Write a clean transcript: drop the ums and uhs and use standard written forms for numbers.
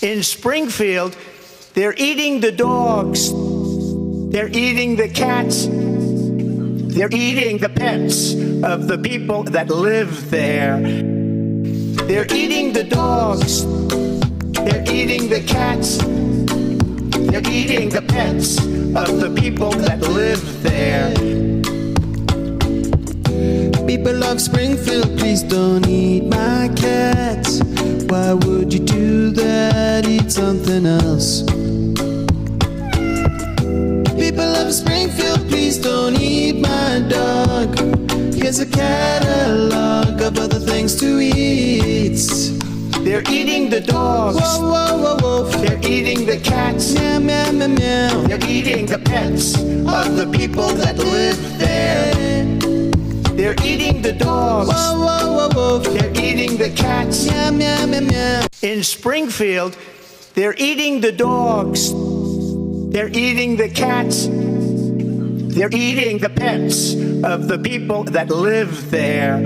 In Springfield, they're eating the dogs. They're eating the cats. They're eating the pets of the people that live there. They're eating the dogs. They're eating the cats. They're eating the pets of the people that live there. People of Springfield, please don't eat my cats. Why would you do that? Eat something else. People of Springfield, please don't eat my dog. Here's a catalog of other things to eat. They're eating the dogs. Whoa, whoa, whoa, whoa. They're eating the cats. Meow, meow, meow, meow. They're eating the pets of the people that live there. They're eating the dogs. Whoa, whoa, whoa, whoa. They're eating the cats. Meow, meow, meow, meow. In Springfield, they're eating the dogs. They're eating the cats. They're eating the pets of the people that live there.